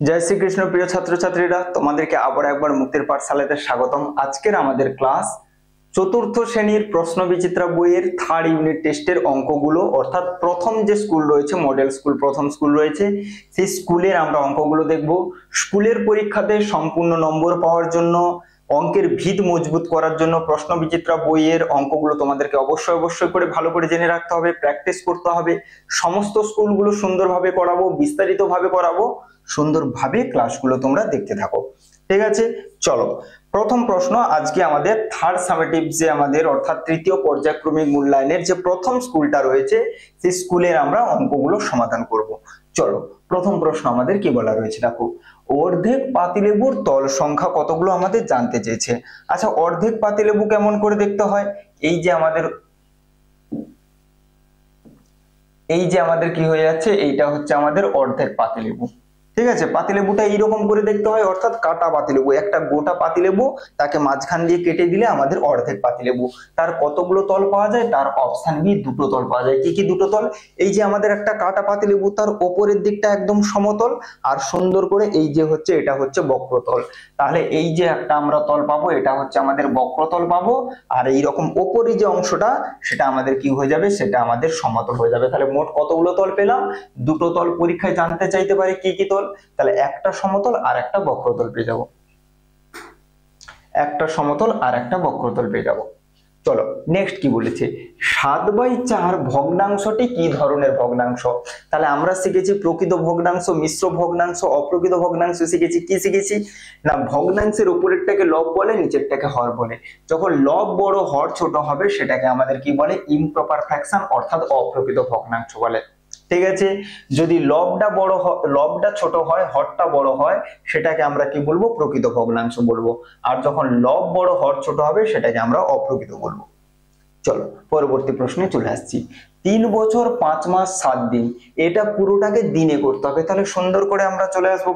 জয় শ্রীকৃষ্ণ। প্রিয় ছাত্রছাত্রীরা, তোমাদেরকে আবার একবার মুক্তির পাঠশালাতে স্বাগতম। আজকের আমাদের ক্লাস চতুর্থ শ্রেণীর প্রশ্ন বিচিত্রা বইয়ের থার্ড ইউনিট টেস্টের অঙ্কগুলো, অর্থাৎ প্রথম যে স্কুল রয়েছে, মডেল স্কুল প্রথম স্কুল রয়েছে, সেই স্কুলের আমরা অঙ্কগুলো দেখব। স্কুলের পরীক্ষাতে সম্পূর্ণ নম্বর পাওয়ার জন্য, অঙ্কের ভিত মজবুত করার জন্য প্রশ্ন বিচিত্রা বইয়ের অঙ্কগুলো তোমাদেরকে অবশ্যই করে ভালো করে জেনে রাখতে হবে, প্র্যাকটিস করতে হবে। সমস্ত স্কুলগুলো সুন্দরভাবে করাবো, বিস্তারিতভাবে করাবো, সুন্দরভাবে ক্লাসগুলো তোমরা দেখতে থাকো। ঠিক আছে, চলো প্রথম প্রশ্ন। আজকে আমাদের থার্ড সামেটিভ যে আমাদের অর্থাৎ তৃতীয় পর্যায়ক্রমিক মূল্যায়নের যে প্রথম স্কুলটা রয়েছে, সেই স্কুলের আমরা অঙ্কগুলো সমাধান করব। চলো প্রথম প্রশ্ন আমাদের কি বলা রয়েছে দেখো। অর্ধেক পাতিলেবুর তল সংখ্যা কতগুলো আমাদের জানতে চেয়েছে। আচ্ছা, অর্ধেক পাতিলেবু কেমন করে দেখতে হয়? এই যে আমাদের কি হয়ে যাচ্ছে, এইটা হচ্ছে আমাদের অর্ধেক পাতিলেবু। ঠিক আছে, পাতিলেবুটা এইরকম করে দেখতে হয়, অর্থাৎ কাটা পাতিলেবু। একটা গোটা পাতিলেবু, তাকে মাঝখান দিয়ে কেটে দিলে আমাদের অর্ধেক পাতিলেবু। তার কতগুলো তল পাওয়া যায়? তার অপশন বি, দুটো তল পাওয়া যায়। কি কি দুটো তল? এই যে আমাদের একটা কাটা পাতিলেবু, তার ওপরের দিকটা একদম সমতল, আর সুন্দর করে এই যে হচ্ছে, এটা হচ্ছে বক্রতল। তাহলে এই যে একটা আমরা তল পাবো, এটা হচ্ছে আমাদের বক্রতল পাবো। আর এইরকম ওপরে যে অংশটা, সেটা আমাদের কি হয়ে যাবে? সেটা আমাদের সমতল হয়ে যাবে। তাহলে মোট কতগুলো তল পেলাম? দুটো তল। পরীক্ষায় জানতে চাইতে পারে কি কি তল, তাহলে একটা সমতল আর একটা বক্রতল পেয়ে যাব। একটা সমতল আর একটা বক্রতল পেয়ে যাব। চলো নেক্সট কি বলেছে, 7/4 ভগ্নাংশটি কি ধরনের ভগ্নাংশ? তাহলে আমরা শিখেছি প্রকৃত ভগ্নাংশ, মিশ্র ভগ্নাংশ, অপ্রকৃত ভগ্নাংশ শিখেছি। কি শিখেছি না, ভগ্নাংশের উপরেরটাকে লব বলে, নিচেরটাকে হর বলে। যখন লব বড় হর ছোট হবে, সেটাকে আমাদের কি বলে? ইমপ্রপার ফ্র্যাকশন, অর্থাৎ অপ্রকৃত ভগ্নাংশ বলে। ঠিক আছে, যদি লবটা ছোট হয়, হরটা বড় হয়, সেটাকে আমরা কি বলবো? প্রকৃত ভগ্নাংশ বলবো। আর যখন লব বড় হর ছোট হবে, সেটাকে আমরা অপ্রকৃত বলবো। চলো পরবর্তী প্রশ্নে চলে আসছি। 3 বছর 5 মাস 7 দিন, এটা পুরোটাকে দিনে করতে হবে। তাহলে সুন্দর করে আমরা চলে আসবো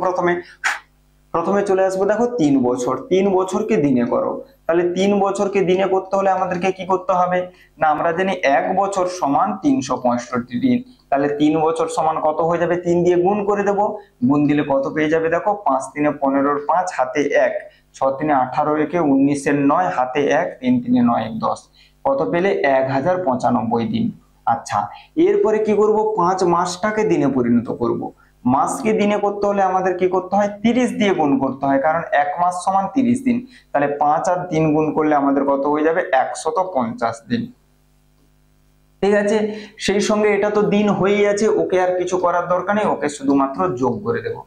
প্রথমে চলে আসবো দেখো 3 বছর। 3 বছরকে দিনে করো। তাহলে 3 বছরকে দিনে করতে হলে আমাদেরকে কি করতে হবে না, আমরা জানি 1 বছর সমান 365 দিন। তাহলে 3 বছর সমান কত হয়ে যাবে? 3 দিয়ে গুণ করে দেব। গুণ দিলে কত পেয়ে যাবে দেখো, 5 3 15 5 হাতে 1, 6 3 18 একে 19 9 হাতে 1, 3 3 9 10, কত পেলে? 1095 দিন। আচ্ছা, এরপরে কি করব? 5 মাসটাকে দিনে পরিণত করব। মাসকে দিনে করতে হলে আমাদের কি করতে হয়? 30 দিয়ে গুণ করতে হয়, কারণ 1 মাস সমান 30 দিন। তাহলে 5 আর 3 গুণ করলে আমাদের কত হয়ে যাবে? 150 দিন। ঠিক আছে, সেই সঙ্গে এটা তো দিন হয়েই আছে, ওকে আর কিছু করার দরকার নেই, ওকে শুধুমাত্র যোগ করে দেব।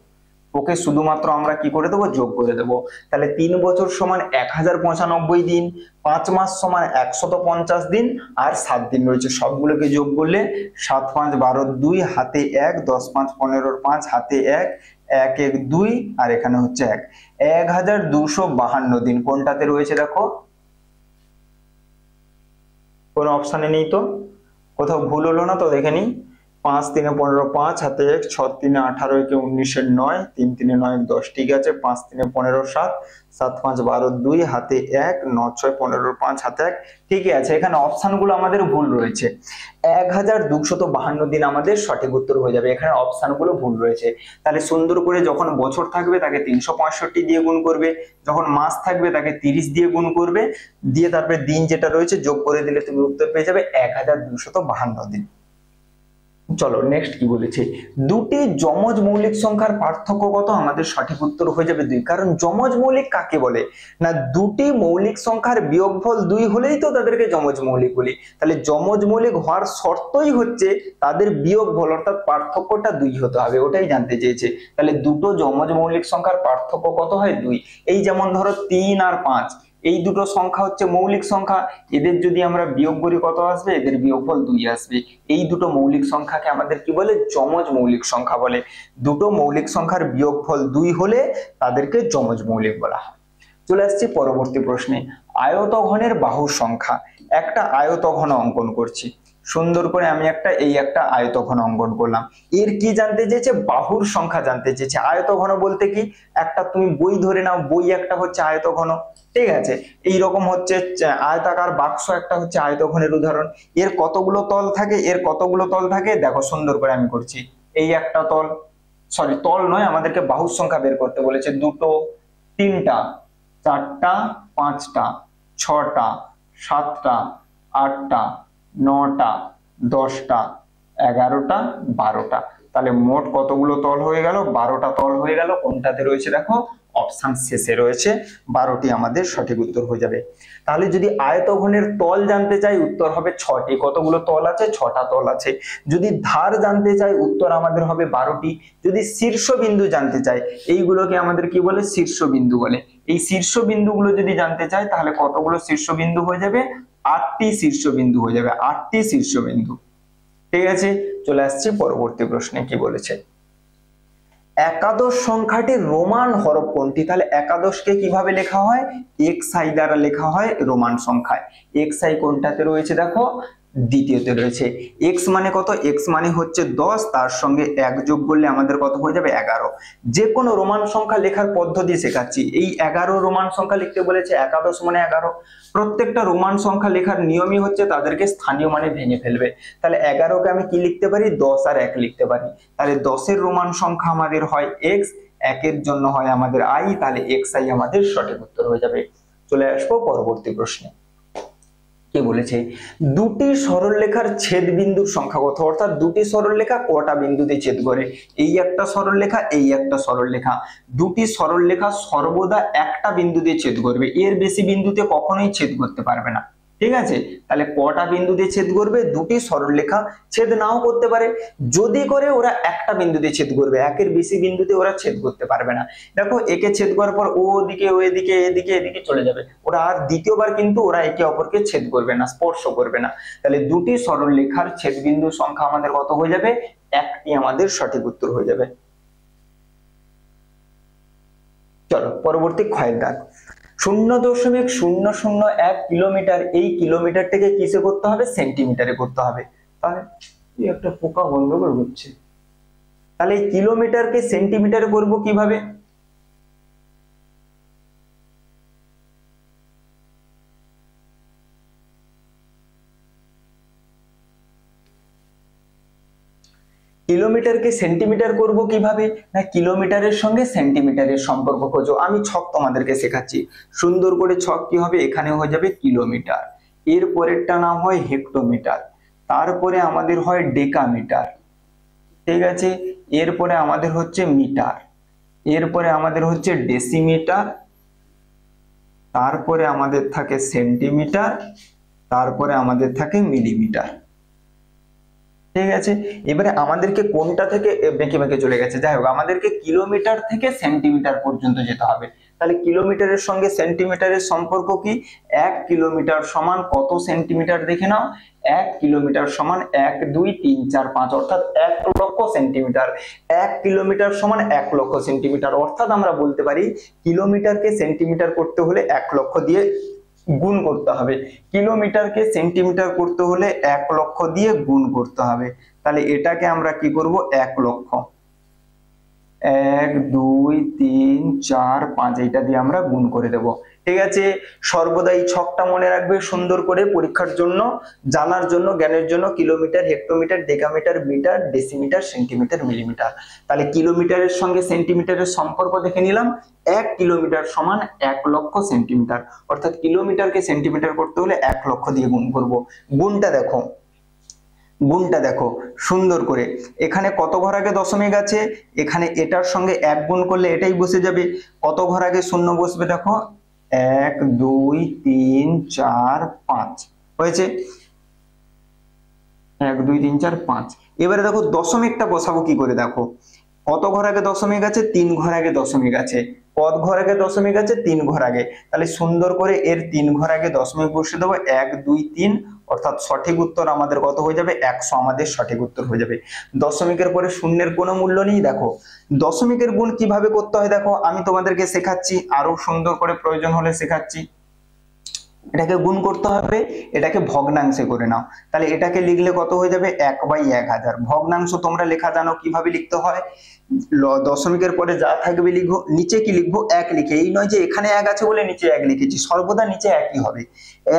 ওকে শুধুমাত্র আমরা কি করে দেবো? যোগ করে দেব। তাহলে 3 বছর সমান 1095 দিন, 5 মাস সমান 150 দিন, আর 7 দিন রয়েছে। সবগুলোকে যোগ করলে 7 5 12 2 হাতে 1, 10 5 15 5 হাতে 1, 1 1 2, আর এখানে হচ্ছে 1, 1252 দিন। কোনটাতে রয়েছে দেখো? কোন অপশনে নেই তো? কোথাও ভুল হলো না তো? দেখে নিই। 5 3 15 5 হাতে 1, 6 3 18 একে 19 9, 3 3 9 10। ঠিক আছে, 5 3 15 7, 7 5 12 2 হাতে 1, 9 6 15 5 হাতে 1। ঠিকই আছে, এখানে অপশন গুলো আমাদের ভুল রয়েছে। 1252 দিন আমাদের সঠিক উত্তর হয়ে যাবে। এখানে অপশন গুলো ভুল রয়েছে। তাহলে সুন্দর করে যখন বছর থাকবে তাকে 365 দিয়ে গুণ করবে, যখন মাস থাকবে তাকে 30 দিয়ে গুণ করবে, দিয়ে তারপরে দিন যেটা রয়েছে যোগ করে দিলে তুমি উত্তর পেয়ে যাবে 1252 দিন। চলো নেক্সট কি বলেছে, দুটি যমজ মৌলিক সংখ্যার পার্থক্য কত? আমাদের সঠিক উত্তর হয়ে যাবে 2। কারণ যমজ মৌলিক কাকে বলে না, দুটি মৌলিক সংখ্যার বিয়োগফল 2 হলেই তো তাদেরকে যমজ মৌলিক বলি। তাহলে যমজ মৌলিক হওয়ার শর্তই হচ্ছে তাদের বিয়োগফল, অর্থাৎ পার্থক্যটা 2 হতে হবে, ওটাই জানতে চেয়েছে। তাহলে দুটো যমজ মৌলিক সংখ্যার পার্থক্য কত হয়? 2। এই যেমন ধরো 3 আর 5, এই দুটো সংখ্যা হচ্ছে মৌলিক সংখ্যা, এদের যদি আমরা বিয়োগ করি কত আসবে? এদের বিয়োগফল 2 আসবে। এই দুটো মৌলিক সংখ্যাকে আমাদের কি বলে? যমজ মৌলিক সংখ্যা বলে। দুটো মৌলিক সংখ্যার বিয়োগফল 2 হলে তাদেরকে যমজ মৌলিক বলা হয়। চলে আসছি পরবর্তী প্রশ্নে। আয়তঘনের বাহুর সংখ্যা। একটা আয়তঘন অঙ্কন করছি। সুন্দর করে আমি একটা আয়তঘন অঙ্কন করলাম। এর কি জানতে চেয়েছে? বাহুর সংখ্যা জানতে চেয়েছে। আয়তঘন বলতে কি, একটা তুমি বই ধরে নাও, বই একটা হচ্ছে আয়তঘন। ঠিক আছে, এইরকম হচ্ছে আয়তাকার বাক্স একটা হচ্ছে আয়তঘনের উদাহরণ। এর কতগুলো তল থাকে? দেখো সুন্দর করে আমি করছি। এই একটা তল, সরি তল নয়, আমাদেরকে বাহুর সংখ্যা বের করতে বলেছে। দুটো, তিনটা, চারটা, পাঁচটা, ছটা, সাতটা, আটটা, নটা, 10টা, 11টা, 12টা। তাহলে মোট কতগুলো তল হয়ে গেল? 12টা তল হয়ে গেল। কোনটাতে রয়েছে দেখো? অপশন শেষে রয়েছে, 12টি আমাদের সঠিক উত্তর হয়ে যাবে। তাহলে যদি আয়তঘনের তল জানতে চাই, উত্তর হবে 6টি। কতগুলো তল আছে? 6টা তল আছে। যদি ধার জানতে চাই, উত্তর আমাদের হবে 12টি। যদি শীর্ষবিন্দু জানতে চাই, এইগুলোকে আমাদের কি বলে? শীর্ষবিন্দু বলে। এই শীর্ষবিন্দুগুলো যদি জানতে চাই, তাহলে কতগুলো শীর্ষবিন্দু হয়ে যাবে? 8টি শীর্ষবিন্দু হয়ে যাবে, 8টি শীর্ষবিন্দু। ঠিক আছে, চলে আসছি পরবর্তী প্রশ্নে। কি বলেছে? একাদশ সংখ্যাটির রোমান হরফ কোনটি? তাহলে একাদশকে কিভাবে লেখা হয়? এক্সআই দ্বারা লেখা হয় রোমান সংখ্যায়। এক্সআই কোনটাতে রয়েছে দেখো? দ্বিতীয়তে রয়েছে। এক্স মানে কত? এক্স মানে হচ্ছে 10, তার সঙ্গে 1 যোগ করলে আমাদের কত হয়ে যাবে? 11। যে কোনো রোমান সংখ্যা লেখার পদ্ধতি শেখাচ্ছি। এই 11 রোমান সংখ্যা লিখতে বলেছে, একাদশ মানে 11। প্রত্যেকটা রোমান সংখ্যা লেখার নিয়মই হচ্ছে তাদেরকে স্থানীয় মানে ভেঙে ফেলবে। তাহলে 11কে আমি কি লিখতে পারি? 10 আর 1 লিখতে পারি। তাহলে 10-এর রোমান সংখ্যা আমাদের হয় এক্স, 1-এর জন্য হয় আমাদের আই। তাহলে এক্স আই আমাদের সঠিক উত্তর হয়ে যাবে। চলে আসবো পরবর্তী প্রশ্নে। কে বলেছে? দুটি সরলরেখার ছেদ বিন্দুর সংখ্যা কত? অর্থাৎ দুটি সরলরেখা কটা বিন্দুতে ছেদ করে? এই একটা সরলরেখা, এই একটা সরলরেখা। দুটি সরলরেখা সর্বদা একটা বিন্দুতে ছেদ করবে, এর বেশি বিন্দুতে কখনোই ছেদ করতে পারবে না। ঠিক আছে, তাহলে কটা বিন্দুতে ছেদ করবে? দুটি সরলরেখা ছেদ নাও করতে পারে, যদি করে ওরা একটা বিন্দুতে ছেদ করবে, একের বেশি বিন্দুতে ওরা ছেদ করতে পারবে না। দেখো, একে ছেদ করার পর ও দিকে, ও এদিকে, এদিকে, এদিকে চলে যাবে, ওরা আর দ্বিতীয়বার কিন্তু ওরা একে অপরকে ছেদ করবে না, স্পর্শ করবে না। তাহলে দুটি সরলরেখার ছেদ বিন্দুর সংখ্যা আমাদের কত হয়ে যাবে? একটি আমাদের সঠিক উত্তর হয়ে যাবে। চলো পরবর্তী ক্ষয়ের দাগ। 0.001 কিলোমিটার, এই কিলোমিটারটাকে কিসে করতে হবে? সেন্টিমিটারে করতে হবে। তাহলে একটা পোকা বন্ধ করে হচ্ছে। তাহলে এই কিলোমিটারকে সেন্টিমিটারে করব কিভাবে? কিলোমিটারকে সেন্টিমিটার করব কিভাবে? না, কিলোমিটারের সঙ্গে সেন্টিমিটারের সম্পর্ক খোঁজো। আমি ছক তোমাদেরকে শেখাচ্ছি, সুন্দর করে ছক কি হবে? এখানে হয়ে যাবে কিলোমিটার, এর পরেরটা নাম হয় হেক্টোমিটার, তারপরে আমাদের হয় ডেকামিটার। ঠিক আছে, এরপরে আমাদের হচ্ছে মিটার, এরপরে আমাদের হচ্ছে ডেসিমিটার, তারপরে আমাদের থাকে সেন্টিমিটার, তারপরে আমাদের থাকে মিলিমিটার। ঠিক আছে, এবারে আমাদেরকে কোনটা থেকে বেঁকে বেঁকে চলে গেছে, যাই হোক আমাদেরকে কিলোমিটার থেকে সেন্টিমিটার পর্যন্ত যেতে হবে। তাহলে কিলোমিটারের সঙ্গে সেন্টিমিটারের সম্পর্ক কি? 1 কিলোমিটার সমান কত সেন্টিমিটার? দেখে নাও, 1 কিলোমিটার সমান 1 2 3 4 5, অর্থাৎ 1 লক্ষ সেন্টিমিটার। 1 কিলোমিটার সমান 1 লক্ষ সেন্টিমিটার, অর্থাৎ আমরা বলতে পারি কিলোমিটারকে সেন্টিমিটার করতে হলে 1 লক্ষ দিয়ে গুণ করতে হবে, কিলোমিটারকে সেন্টিমিটার করতে হলে 1 লক্ষ দিয়ে গুণ করতে হবে। তাহলে এটাকে আমরা কি করব? 1 লক্ষ, 1 2 3 4 5, এইটা দিয়ে আমরা গুণ করে দেব। ঠিক আছে, সর্বদা এই ছকটা মনে রাখবে সুন্দর করে, পরীক্ষার জন্য জানার জন্য, জ্ঞানের জন্য। Kilometre, hectometre, decametre, metre, decimetre, centimetre, millimetre. তাহলে কিলোমিটারের সঙ্গে সেন্টিমিটারের সম্পর্ক দেখে নিলাম। 1 কিলোমিটার সমান 1 লক্ষ সেন্টিমিটার, অর্থাৎ কিলোমিটারকে সেন্টিমিটার করতে হলে 1 লক্ষ দিয়ে গুণ করব। গুণটা দেখো, গুণটা দেখো সুন্দর করে, এখানে কত ঘর আগে দশমিক আছে? এখানে এটার সঙ্গে 1 গুণ করলে এটাই বসে যাবে। কত ঘর আগে শূন্য বসবে? দেখো 1 2 3 4 5 হয়েছে, 1 2 3 4 5। এবারে দেখো দশমিকটা বসাবো কি করে? দেখো কত ঘর আগে দশমিক আছে? 3 ঘর আগে দশমিক আছে। কত ঘর আগে দশমিক আছে? 3 ঘর আগে। তাহলে সুন্দর করে এর 3 ঘর আগে দশমিক বসিয়ে দেবো, 1 2 3, অর্থাৎ সঠিক উত্তর আমাদের কত হয়ে যাবে? 100 আমাদের সঠিক উত্তর হয়ে যাবে। দশমিকের পরে শূন্যের কোনো মূল্য নেই। দেখো দশমিকের গুণ কিভাবে করতে হয় দেখো, আমি তোমাদেরকে শেখাচ্ছি, আরো সুন্দর করে প্রয়োজন হলে শেখাচ্ছি। এটাকে গুণ করতে হবে, এটাকে ভগ্নাংশে করে নাও। তাহলে এটাকে লিখলে কত হয়ে যাবে? 1/1000। ভগ্নাংশ তোমরা লেখা জানো কিভাবে লিখতে হয়? দশমিকের পরে যা থাকবে লিখবো, নিচে কি লিখবো? 1 লিখে। এই নয় যে এখানে 1 আছে বলে নিচে 1 লিখেছি, সর্বদা নিচে 1ই হবে।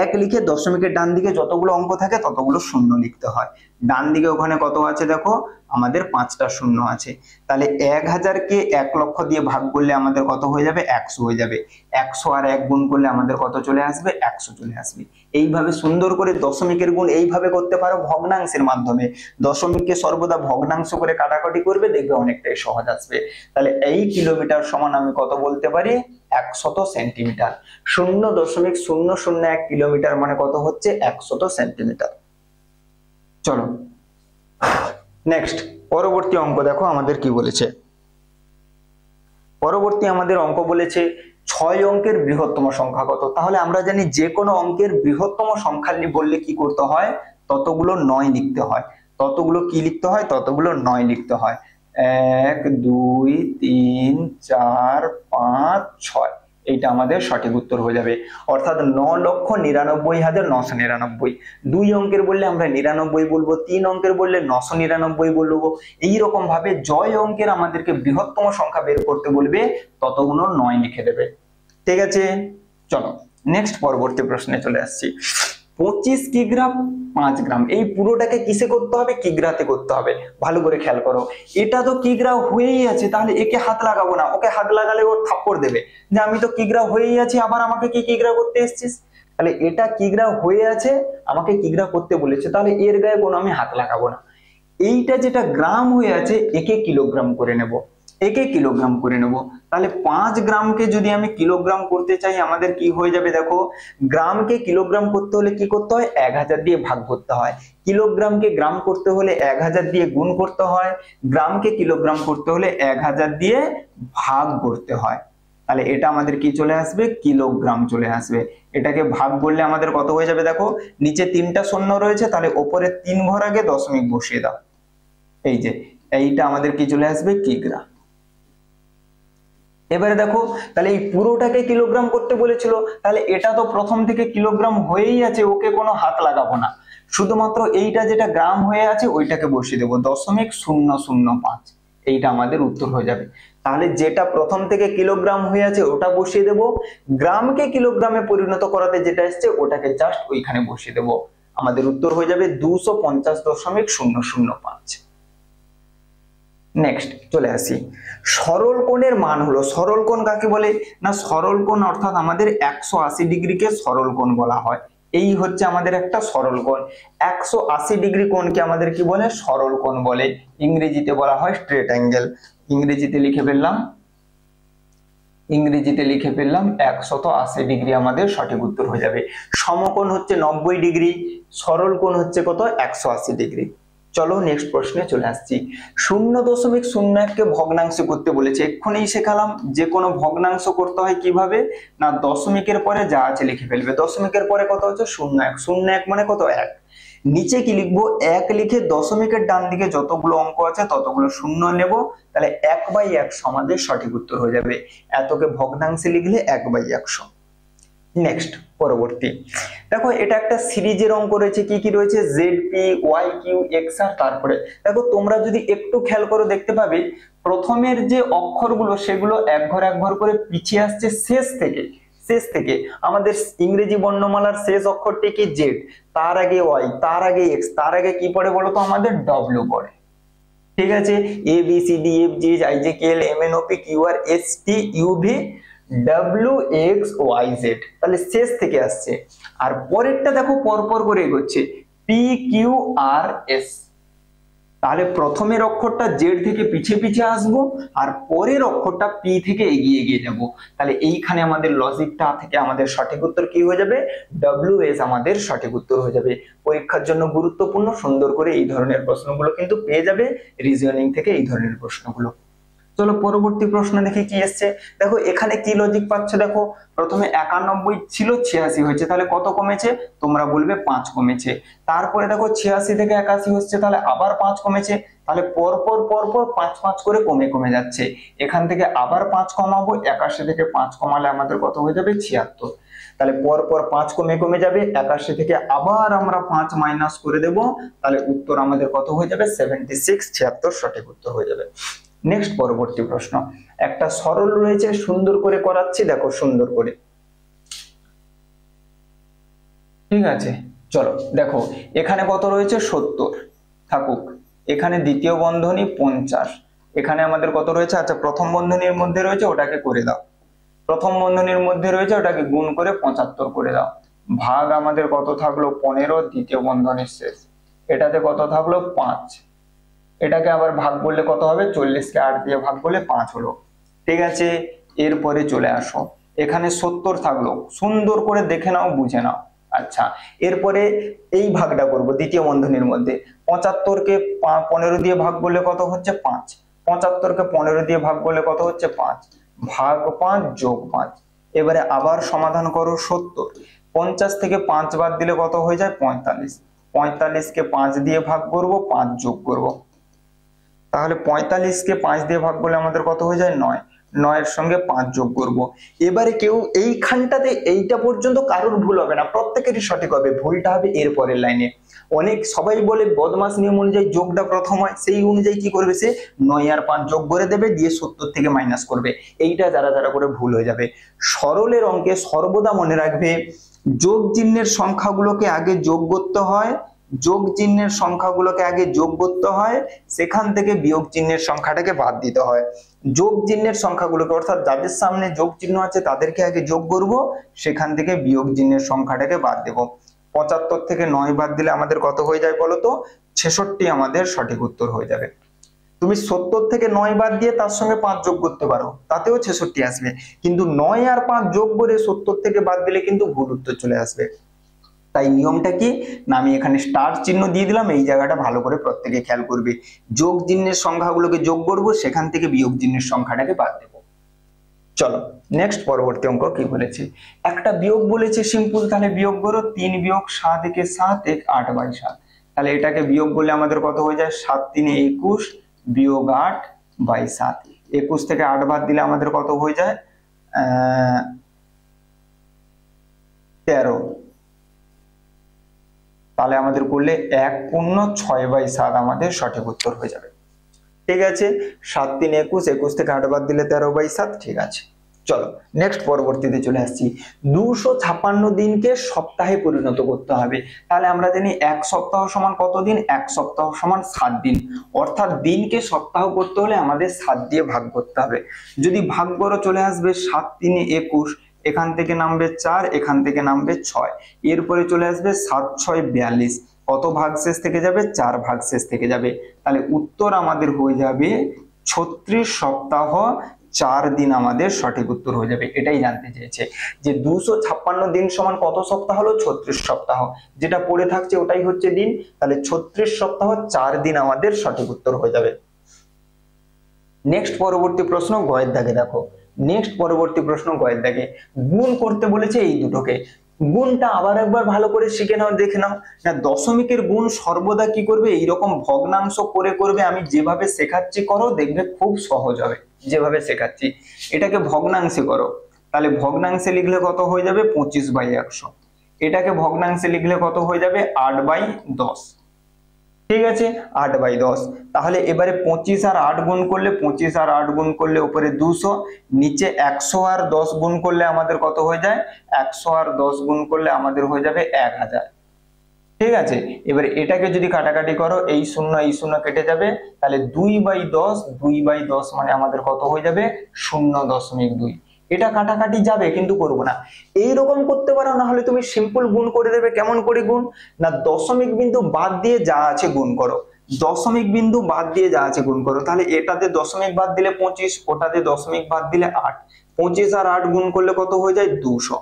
1 লিখে দশমিকের ডান দিকে যতগুলো অঙ্ক থাকে ততগুলো শূন্য লিখতে হয়। ডান দিকে ওখানে কত আছে দেখো? আমাদের 5টা শূন্য আছে। তাহলে 1000কে 1 লক্ষ দিয়ে ভাগ করলে আমাদের কত হয়ে যাবে? 100 হয়ে যাবে। 100 আর 1 গুণ করলে আমাদের কত চলে আসবে? 100 চলে আসবে। এইভাবে সুন্দর করে দশমিকের গুণ এইভাবে করতে পারো ভগ্নাংশের মাধ্যমে। দশমিককে সর্বদা ভগ্নাংশ করে কাটাকাটি করবে, দেখবে অনেকটাই সহজ আসবে। তাহলে এই কিলোমিটার সমান আমি কত বলতে পারি? 100 সেন্টিমিটার। 0.001 কিলোমিটার মানে কত হচ্ছে? 100 সেন্টিমিটার। চলো নেক্সট পরবর্তী অঙ্ক দেখো আমাদের কি বলেছে। পরবর্তী আমাদের অঙ্ক বলেছে 6 অঙ্কের বৃহত্তম সংখ্যা কত। তাহলে আমরা জানি যে কোনো অঙ্কের বৃহত্তম সংখ্যা বললে কি করতে হয়? ততগুলো 9 লিখতে হয়। ততগুলো কি লিখতে হয়? ততগুলো 9 লিখতে হয়। 1 2 3 4 5 6, এইটা আমাদের সঠিক উত্তর হয়ে যাবে। অর্থাৎ 9,99,999। 2 অঙ্কের বললে আমরা 99 বলবো, 3 অঙ্কের বললে 999 বলবো। এইরকম ভাবে জয় অঙ্কের আমাদেরকে বৃহত্তম সংখ্যা বের করতে বলবে, ততগুলো 9 লিখে দেবে। ঠিক আছে, চলো নেক্সট পরবর্তী প্রশ্নে চলে আসছি। 25 কিগ্রা 5 গ্রাম, এই পুরোটাকে কিসে করতে হবে? কিগ্রাতে করতে হবে। ভালো করে খেয়াল করো, এটা তো কিগ্রা হয়েই আছে, তাহলে একে হাত লাগাবো না। ওকে হাত লাগালে ও থাপ্পড় দেবে যে আমি তো কিগ্রা হয়েই আছি, আবার আমাকে কি কিগ্রা করতে এসেছিস। তাহলে এটা কিগ্রা হয়ে আছে, আমাকে কিগ্রা করতে বলেছে, তাহলে এর গায়ে কোনো আমি হাত লাগাবো না। এইটা যেটা গ্রাম হয়ে আছে, একে কিলোগ্রাম করে নেব। একে কিলোগ্রাম করে নেব। তাহলে 5 গ্রামকে যদি আমি কিলোগ্রাম করতে চাই, আমাদের কি হয়ে যাবে? দেখো, গ্রামকে কিলোগ্রাম করতে হলে কি করতে হয়? 1000 দিয়ে ভাগ করতে হয়। কিলোগ্রামকে গ্রাম করতে হলে 1000 দিয়ে গুণ করতে হয়। গ্রামকে কিলোগ্রাম করতে হলে 1000 দিয়ে ভাগ করতে হয়। তাহলে এটা আমাদের কি চলে আসবে? কিলোগ্রাম চলে আসবে। এটাকে ভাগ করলে আমাদের কত হয়ে যাবে? দেখো, নিচে 3টা শূন্য রয়েছে, তাহলে উপরে 3 ঘর আগে দশমিক বসিয়ে দাও। এই যে এইটা আমাদের কি চলে আসবে? কিগ্রা। এবারে দেখো, তাহলে এই পুরোটাকে কিলোগ্রাম করতে বলেছিল, তাহলে এটা তো প্রথম থেকে কিলোগ্রাম হয়েই আছে, ওকে কোনো হাত লাগাবো না। শুধুমাত্র এইটা যেটা গ্রাম হয়ে আছে ওইটাকে বসিয়ে দেবো 0.005। এইটা আমাদের উত্তর হয়ে যাবে। তাহলে যেটা প্রথম থেকে কিলোগ্রাম হয়ে আছে ওটা বসিয়ে দেব, গ্রামকে কিলোগ্রামে পরিণত করাতে যেটা এসছে ওটাকে জাস্ট ওইখানে বসিয়ে দেব। আমাদের উত্তর হয়ে যাবে 250.005। নেক্সট চলে আসি, সরল কোণের মান হলো। সরল কোণ কাকে বলে? না, সরল কোণ অর্থাৎ আমাদের 180 ডিগ্রিকে সরল কোণ বলা হয়। এই হচ্ছে আমাদের একটা সরল কোণ। 180 ডিগ্রি কোণকে আমাদের কি বলে? সরল কোণ বলে। ইংরেজিতে বলা হয় স্ট্রেট অ্যাঙ্গেল। ইংরেজিতে লিখে ফেললাম 180 ডিগ্রি আমাদের সঠিক উত্তর হয়ে যাবে। সমকোণ হচ্ছে 90 ডিগ্রি, সরল কোণ হচ্ছে কত? 180 ডিগ্রি। চলো নেক্সট প্রশ্নে চলে আসছি। 0.01কে ভগ্নাংশ করতে বলেছে। এক্ষুনি শেখালাম যে কোনো ভগ্নাংশ করতে হয় কিভাবে, না দশমিকের পরে যা আছে লিখে ফেলবে। দশমিকের পরে কত হচ্ছে? 01। 01 মানে কত? 1। নিচে কি লিখবো? 1 লিখে দশমিকের ডান দিকে যতগুলো অঙ্ক আছে ততগুলো শূন্য নেব, তাহলে 1/100 আমাদের সঠিক উত্তর হয়ে যাবে। এতকে ভগ্নাংশে লিখলে 1/100। নেক্সট পরবর্তী দেখো, এটা একটা সিরিজের অঙ্ক রয়েছে। কি কি রয়েছে? ZP YQ XR। তারপরে দেখো, তোমরা যদি একটু খেয়াল করো দেখতে পাবে প্রথমের যে অক্ষরগুলো সেগুলো এক ঘর করে পিছিয়ে আসছে শেষ থেকে। আমাদের ইংরেজি বর্ণমালার শেষ অক্ষরটি কি? Z, তার আগে Y, তার আগে X, তার আগে কি পড়ে বলো তো? আমাদের W পড়ে। ঠিক আছে, ABCDFGHIJKL MNOP QR ST UV WXYZ, তাহলে শেষ থেকে আসছে। আর পরেরটা দেখো পরপর করে এগোচ্ছে, PQRS। তাহলে প্রথমের অক্ষরটা জেড থেকে পিছিয়ে আসবো, আর পরের অক্ষরটা পি থেকে এগিয়ে যাব। তাহলে এইখানে আমাদের লজিকটা থেকে আমাদের সঠিক উত্তর কি হয়ে যাবে? WS আমাদের সঠিক উত্তর হয়ে যাবে। পরীক্ষার জন্য গুরুত্বপূর্ণ, সুন্দর করে এই ধরনের প্রশ্নগুলো কিন্তু পেয়ে যাবে রিজনিং থেকে, এই ধরনের প্রশ্নগুলো। চলো পরবর্তী প্রশ্ন দেখি কি এসছে। দেখো এখানে কি লজিক পাচ্ছ? দেখো, প্রথমে 91 ছিল 86 হয়েছে, তাহলে কত কমেছে? তোমরা বলবে 5 কমেছে। তারপরে দেখো 86 থেকে 81 হচ্ছে, তাহলে আবার 5 কমেছে। তাহলে পরপর 5 করে কমে যাচ্ছে। এখান থেকে আবার 5 কমাবো, 81 থেকে 5 কমালে আমাদের কত হয়ে যাবে? 76। তাহলে পরপর 5 কমে যাবে। 81 থেকে আবার আমরা 5 মাইনাস করে দেব, তাহলে উত্তর আমাদের কত হয়ে যাবে? 76। 76 সঠিক উত্তর হয়ে যাবে। নেক্সট পরবর্তী প্রশ্ন, একটা সরল রয়েছে, সুন্দর করে করাচ্ছি, দেখো সুন্দর করে। ঠিক আছে, চলো দেখো এখানে কত রয়েছে? 70 থাকুক। এখানে দ্বিতীয় বন্ধনী 50, এখানে আমাদের কত রয়েছে, আচ্ছা প্রথম বন্ধনীর মধ্যে রয়েছে ওটাকে করে দাও, প্রথম বন্ধনীর মধ্যে রয়েছে ওটাকে গুণ করে 75 করে দাও, ভাগ আমাদের কত থাকলো 15, দ্বিতীয় বন্ধনীর শেষ, এটাতে কত থাকলো 5, এটাকে আবার ভাগ করলে কত হবে, 40 কে 8 দিয়ে ভাগ করলে 5 হলো। ঠিক আছে, এরপরে চলে আসো, এখানে 70 থাকলো, সুন্দর করে দেখে নাও বুঝে নাও। আচ্ছা, এরপরে এই ভাগটা করব দ্বিতীয় বন্ধনীর মধ্যে, 75 কে 15 দিয়ে ভাগ করলে কত হচ্ছে 5, 75 কে 15 দিয়ে ভাগ করলে কত হচ্ছে 5, ভাগ 5 যোগ 5। এবারে আবার সমাধান করো 70, 50 থেকে 5 বাদ দিলে কত হয়ে যায় 45, 45 কে 5 দিয়ে ভাগ করব, 5 যোগ করব, তাহলে 45 কে 5 দিয়ে ভাগ করলে আমাদের কত হয়ে যায় 9, 9 এর সঙ্গে 5 যোগ করব। এবারে কেউ এইখানটাতে এইটা পর্যন্ত কারোর ভুল হবে না, প্রত্যেকেরই সঠিক হবে, ভুলটা হবে এর পরের লাইনে। অনেক সবাই বলে বদমাস নিয়ম অনুযায়ী যোগটা প্রথম হয়, সেই অনুযায়ী কি করবে সে 9 আর 5 যোগ করে দেবে, দিয়ে 70 থেকে মাইনাস করবে। এইটা যারা যারা করে ভুল হয়ে যাবে। সরলের অঙ্কে সর্বদা মনে রাখবে যোগ চিহ্নের সংখ্যাগুলোকে আগে যোগ করতে হয়, যোগ চিহ্নের সংখ্যাগুলোকে আগে যোগ করতে হয়, সেখান থেকে বিয়োগ চিহ্নের সংখ্যাটাকে বাদ দিতে হয়। যোগ চিহ্নের সংখ্যাগুলোকে অর্থাৎ যাদের সামনে যোগ চিহ্ন আছে তাদেরকে আগে যোগ করব, সেখান থেকে বিয়োগ চিহ্নের সংখ্যাটাকে বাদ দেব। 75 থেকে 9 বাদ দিলে আমাদের কত হয়ে যায় বলতো, 66 আমাদের সঠিক উত্তর হয়ে যাবে। তুমি 70 থেকে 9 বাদ দিয়ে তার সঙ্গে 5 যোগ করতে পারো, তাতেও 66 আসবে, কিন্তু 9 আর 5 যোগ করে 70 থেকে বাদ দিলে কিন্তু ভুল উত্তর চলে আসবে। তাই নিয়মটা কি না, আমি এখানে স্টার চিহ্ন দিয়ে দিলাম, এই জায়গাটা ভালো করে প্রত্যেকে খেয়াল করবে। যোগ চিহ্নের সংখ্যাগুলোকে যোগ করব, সেখান থেকে বিয়োগ চিহ্নের সংখ্যাটাকে বাদ দেব। চলো নেক্সট পরবর্তী অঙ্ক কি বলেছে, একটা বিয়োগ বলেছে সিম্পল, তাহলে বিয়োগ করো 3 বিয়োগ 7 একে 7, 1 8/7, তাহলে এটাকে বিয়োগ করলে আমাদের কত হয়ে যায় 7 3 21 বিয়োগ 8/7, 21 থেকে 8 বাদ দিলে আমাদের কত হয়ে যায় 13, তাহলে আমাদের করলে 1 পূর্ণ 6/7 আমাদের সঠিক উত্তর হয়ে যাবে। ঠিক আছে, 7 3 21, 21 থেকে 8 বাদ দিলে 13/7। ঠিক আছে, চলো নেক্সট পরবর্তীতে চলে আসছি। 256 দিনকে সপ্তাহে পরিণত করতে হবে, তাহলে আমরা জানি এক সপ্তাহ সমান কত দিন, এক সপ্তাহ সমান 7 দিন, অর্থাৎ দিনকে সপ্তাহ করতে হলে আমাদের 7 দিয়ে ভাগ করতে হবে। যদি ভাগ করো চলে আসবে 7 3 21, এখান থেকে নামবে 4, এখান থেকে নামবে 6, এরপরে চলে আসবে 7 6 42, কত ভাগ শেষ থেকে যাবে 4 ভাগ শেষ থেকে যাবে, তাহলে উত্তর আমাদের হয়ে যাবে 36 সপ্তাহ 4 দিন আমাদের সঠিক উত্তর হয়ে যাবে। এটাই জানতে চেয়েছে যে 256 দিন সমান কত সপ্তাহ হলো, 36 সপ্তাহ, যেটা পড়ে থাকছে ওটাই হচ্ছে দিন, তাহলে 36 সপ্তাহ 4 দিন আমাদের সঠিক উত্তর হয়ে যাবে। নেক্সট পরবর্তী প্রশ্ন গয়ের দাগে দেখো, নেক্সট পরবর্তী প্রশ্ন গয়ের দাগে গুণ করতে বলেছে এই দুটোকে। গুণটা আবার একবার ভালো করে শিখে নাও, দেখে নাও না, দশমিকের গুণ সর্বদা কি করবে, এইরকম ভগ্নাংশ করে করবে। আমি যেভাবে শেখাচ্ছি করো, দেখবে খুব সহজ হবে যেভাবে শেখাচ্ছি। এটাকে ভগ্নাংশে করো, তাহলে ভগ্নাংশে লিখলে কত হয়ে যাবে 25/100, এটাকে ভগ্নাংশে লিখলে কত হয়ে যাবে 8/10। ঠিক আছে, 8/10, তাহলে এবারে 25 আর 8 গুণ করলে, 25 আর 8 গুণ করলে উপরে 200, নিচে 100 আর 10 গুণ করলে আমাদের কত হয়ে যায়, 100 আর 10 গুণ করলে আমাদের হয়ে যাবে 1000। ঠিক আছে, এবারে এটাকে যদি কাটাকাটি করো, এই শূন্য কেটে যাবে, তাহলে 2/10, 2/10 মানে আমাদের কত হয়ে যাবে 0.2। এটা কাটাকাটি যাবে কিন্তু করবো না, এইরকম করতে পারো, না হলে তুমি সিম্পল গুণ করে দেবে। কেমন করে গুণ, না দশমিক বিন্দু বাদ দিয়ে যা আছে গুণ করো, দশমিক বিন্দু বাদ দিয়ে যা আছে গুণ করো। তাহলে এটাতে দশমিক বাদ দিলে 25, ওটাতে দশমিক বাদ দিলে 8, 25 আর 8 গুণ করলে কত হয়ে যায় 200।